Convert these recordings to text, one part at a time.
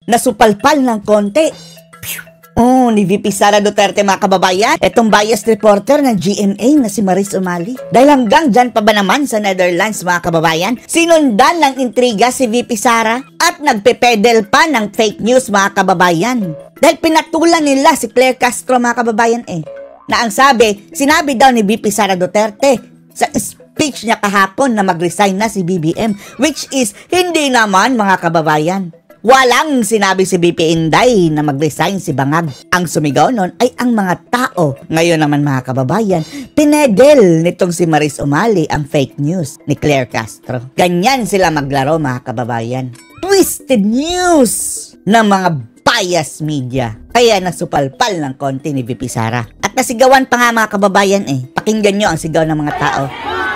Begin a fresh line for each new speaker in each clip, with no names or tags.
nasupalpal ng konti. Ni VP Sara Duterte mga kababayan, etong bias reporter ng GMA na si Maris Umali. Dahil hanggang dyan pa ba naman sa Netherlands mga kababayan, sinundan ng intriga si VP Sara at nagpepedel pa ng fake news mga kababayan. Dahil pinatulan nila si Claire Castro mga kababayan na ang sinabi daw ni VP Sara Duterte sa speech niya kahapon na mag-resign na si BBM, which is hindi naman mga kababayan. Walang sinabi si BP Inday na mag-resign si Bangag. Ang sumigaw nun ay ang mga tao. Ngayon naman mga kababayan, pinedel nitong si Maris Umali ang fake news ni Claire Castro. Ganyan sila maglaro mga kababayan. Twisted news ng mga bias media. Kaya nasupalpal ng konti ni VP Sara. At nasigawan pa nga mga kababayan Pakinggan nyo ang sigaw ng mga tao.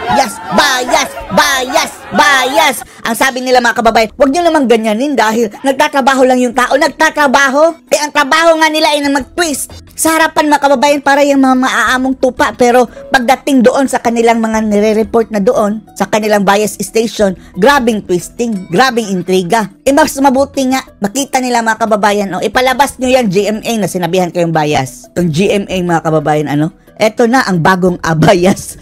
Yes, bias, bias, bias. Ang sabi nila mga kababayan, huwag nyo naman ganyanin dahil nagtatrabaho lang yung tao. Nagtatrabaho? Ang trabaho nga nila ay na mag-twist. Sa harapan mga kababayan para yung mga maaamong tupa. Pero pagdating doon sa kanilang mga nire-report na doon, sa kanilang bias station, grabing twisting, grabing intriga. Mas mabuti nga, makita nila mga kababayan, ipalabas nyo yan GMA na sinabihan kayong bias. Itong GMA mga kababayan, eto na ang bagong abayas.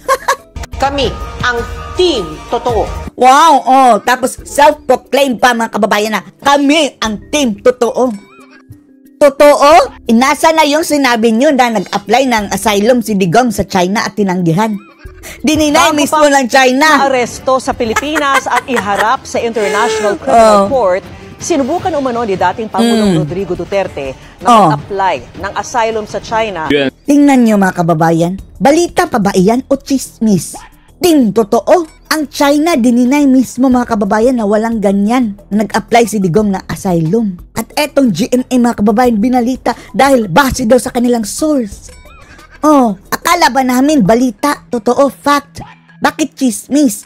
Kami ang team totoo.
Wow, tapos self-proclaimed pa mga kababayan na kami ang team totoo. Totoo? Inasa na yung sinabi nyo na nag-apply ng asylum si Digong sa China at tinanggihan. Dininay mismo ng China.
Aresto sa Pilipinas at iharap sa International Criminal Court, sinubukan umano ni dating Pangulong Rodrigo Duterte na mag-apply ng asylum sa China.
Tingnan nyo mga kababayan, balita pa ba iyan o chismis? Totoo, ang China dininay mismo mga kababayan na walang ganyan na nag-apply si Digong ng asylum. At etong GMA mga kababayan binalita dahil base daw sa kanilang source. Akala ba namin balita, totoo, fact? Bakit chismis?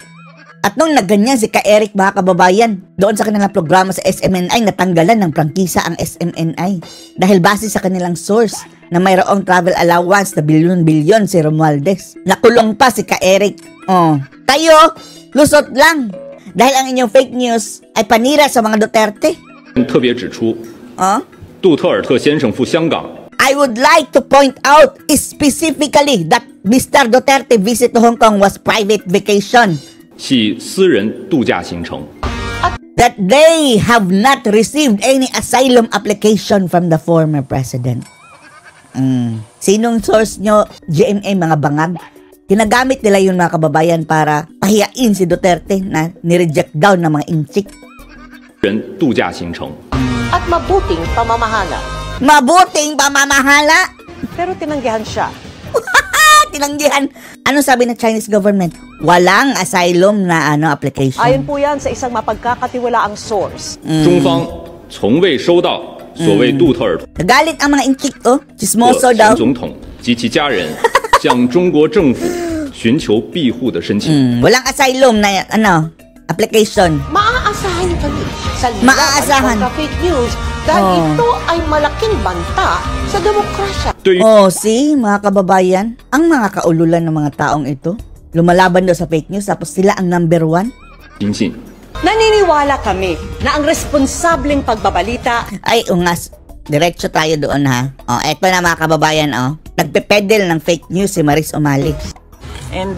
At nung nagganyan si Ka-Eric mga kababayan, doon sa kanilang programa sa SMNI, natanggalan ng prangkisa ang SMNI. Dahil base sa kanilang source na mayroong travel allowance na bilyon-bilyon si Romualdez. Nakulong pa si Ka-Eric. Tayo, lusot lang. Dahil ang inyong fake news ay panira sa mga Duterte. I would like to point out specifically that Mr. Duterte visit to Hong Kong was private vacation. That they have not received any asylum application from the former president. Sinong source nyo, GMA mga bangag? Ginagamit nila yun mga kababayan para pahiyain si Duterte na nireject daw ng mga inchik.
At mabuting pamamahala.
Mabuting pamamahala?
Pero tinanggihan siya.
Tinanggihan. Ano sabi ng Chinese government? Walang asylum na application.
Ayon po yan sa isang mapagkakatiwalaang source.
Nagalit ang mga inchik, chismoso daw. Walang asylum na application.
Maaasahan niyo kami sa
Maaasahan.
fake news dahil ito ay malaking banta sa demokrasya.
See, mga kababayan, ang mga kaululan ng mga taong ito, lumalaban daw sa fake news tapos sila ang number 1.
Naniniwala kami na ang responsableng pagbabalita
ay ungas. Diretso tayo doon eto na mga kababayan nagpepedel ng fake news si Maris Umali.
And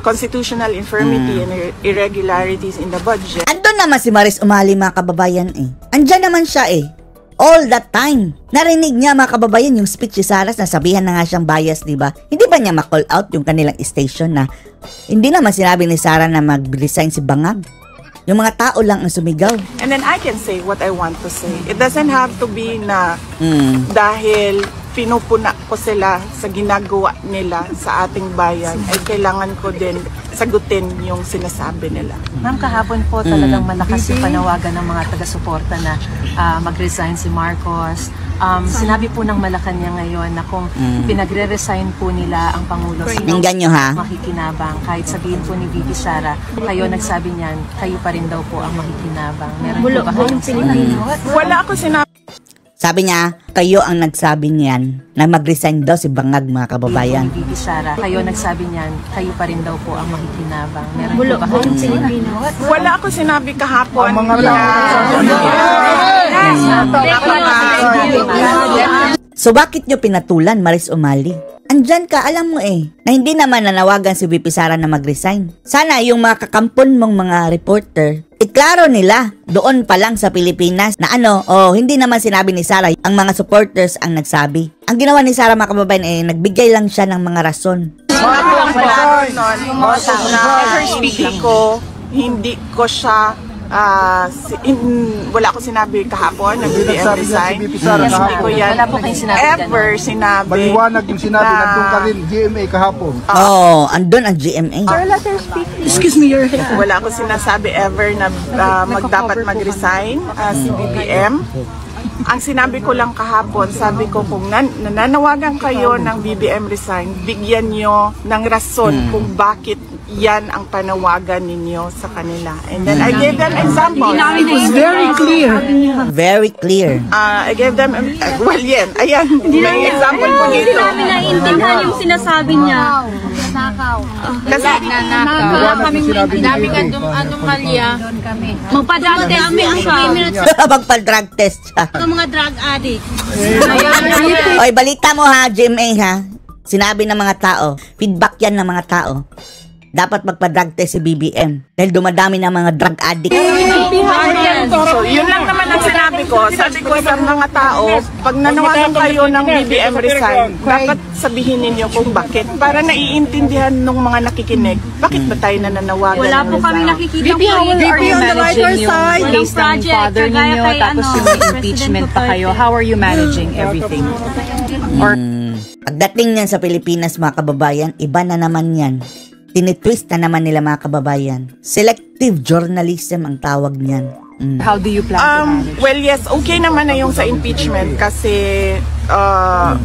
constitutional infirmity and irregularities in the budget.
Andun naman si Maris Umali mga kababayan Andyan naman siya all the time. Narinig niya mga kababayan yung speech ni Sara na sabihan na nga siyang bias, di ba? Hindi ba niya ma-call out yung kanilang station na hindi naman sinabi ni Sara na mag-resign si Bangag? Yung mga tao lang ang sumigaw.
And then I can say what I want to say. It doesn't have to be na dahil pinupuna ko sila sa ginagawa nila sa ating bayan, ay kailangan ko din sagutin yung sinasabi nila.
Ma'am, kahapon po talagang malakas yung panawagan ng mga taga-suporta na mag-resign si Marcos. Sinabi po ng Malacanang ngayon na kung pinagre-resign po nila ang Pangulo, sino makikinabang. Kahit sabihin po ni VP Sara, kayo nagsabi niyan, kayo pa rin daw po ang makikinabang. Meron po ba kayong sinabi?
Wala ako sinabi.
Sabi niya, kayo ang nagsabi niyan na mag-resign daw si Bangag mga kababayan.
VP Sara, kayo nagsabi niyan, kayo pa rin daw po ang makikinabang. Meron po ba kayong sinabi?
Wala ako sinabi kahapon.
So bakit nyo pinatulan, Maris Umali? Andyan ka, alam mo na hindi naman nanawagan si VP Sara na mag-resign. Sana yung mga kakampon mong mga reporter, iklaro nila doon pa lang sa Pilipinas na hindi naman sinabi ni Sara, ang mga supporters ang nagsabi. Ang ginawa ni Sara, mga kababayan, nagbigay lang siya ng mga rason.
First speaking ko, hindi ko siya wala ko sinabi kahapon na BBM resign. Hindi ko yan ever sinabi.
Maliwanag yung sinabi, nandun ka rin GMA kahapon.
Andun ang GMA.
Excuse me, your head. Wala ko sinasabi ever na dapat mag-resign si BBM. Ang sinabi ko lang kahapon, sabi ko kung nananawagan kayo ng BBM resign, bigyan nyo ng rason kung bakit yan ang panawagan ninyo sa kanila. And then I gave them examples.
It's very clear.
Very clear.
I gave them, ayan, may example po dito.
Hindi namin naiintindihan yung sinasabi niya.
Kasi
Dami anomalya. Magpa-drug test ang criminals
Magpa-drug test siya.
ng mga drug addict.
Oy, balita mo ha, GMA ha. Sinabi ng mga tao, feedback yan ng mga tao. Dapat magpa-drug test si BBM dahil dumadami ng mga drug addict.
So, yun lang naman ang sinabi ko. Sabi ko sa mga tao, pag nanawagan kayo ng BBM resign, dapat sabihin ninyo kung bakit. Para naiintindihan ng mga nakikinig, bakit ba tayo nananawagan?
Wala po kami nakikita
VP, how are you managing yung case ng father ninyo, tapos yung impeachment pa kayo? How are you managing everything?
Pagdating niyan sa Pilipinas, mga kababayan, iba na naman yan. Tinitwist na naman nila, mga kababayan. Selective journalism ang tawag niyan.
How do you plan to manage?
Well, yes, okay naman na yung sa impeachment kasi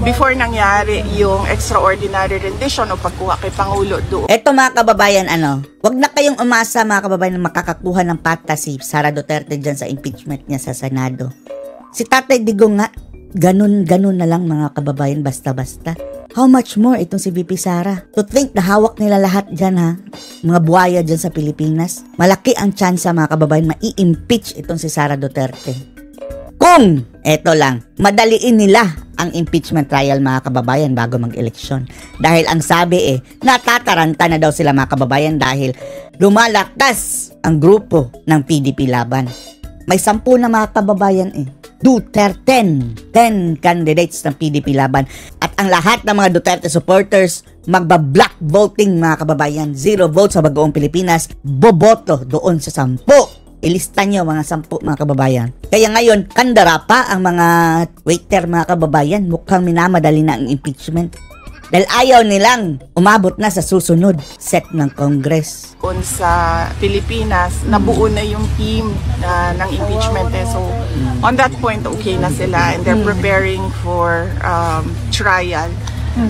before nangyari yung extraordinary rendition o pagkuha kay Pangulo doon.
Eto, mga kababayan, wag na kayong umasa, mga kababayan, na makakakuha ng pata si Sara Duterte dyan sa impeachment niya sa Senado. Si Tatay Digong nga, ganun na lang, mga kababayan, basta-basta. How much more itong si VP Sara? To think na hawak nila lahat dyan, ha? Mga buhaya dyan sa Pilipinas. Malaki ang tsansa, mga kababayan, mai-impeach itong si Sara Duterte. Kung, eto lang, madaliin nila ang impeachment trial, mga kababayan, bago mag-eleksyon. Dahil ang sabi natataranta na daw sila, mga kababayan, dahil lumalakas ang grupo ng PDP Laban. May 10 na, mga kababayan Duterte, 10 candidates ng PDP Laban. At ang lahat ng mga Duterte supporters, magba-black voting, mga kababayan. 0 votes sa Bagoong Pilipinas, boboto doon sa 10. Ilista nyo mga 10, mga kababayan. Kaya ngayon, kandara pa ang mga waiter, mga kababayan. Mukhang minamadali na ang impeachment. Dahil ayaw nilang umabot na sa susunod set ng Congress.
Kung sa Pilipinas, nabuo na yung team ng impeachment. So, on that point, okay na sila. And they're preparing for trial.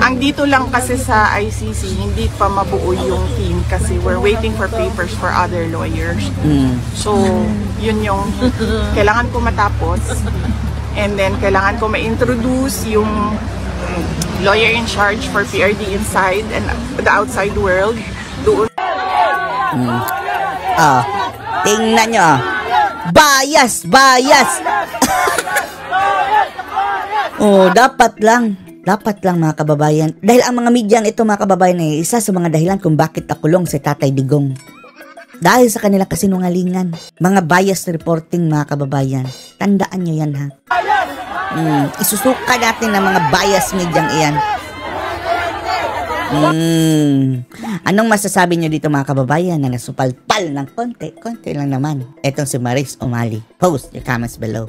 Ang dito lang kasi sa ICC, hindi pa mabuo yung team kasi we're waiting for papers for other lawyers. So, yun yung kailangan ko matapos. And then, kailangan ko ma-introduce yung lawyer in charge for PRD inside and the outside world. Doon.
Tingnan nyo. Bias! Dapat lang, mga kababayan. Dahil ang mga medyang ito, mga kababayan, isa sa mga dahilan kung bakit nakulong si Tatay Digong. Dahil sa kanilang kasinungalingan. Mga bias reporting, mga kababayan. Tandaan nyo yan, ha? Isusuka natin ng mga bias medyang iyan. Anong masasabi nyo dito, mga kababayan, na nasupalpal ng konti lang naman? Etong si Maris Umali. Post your comments below.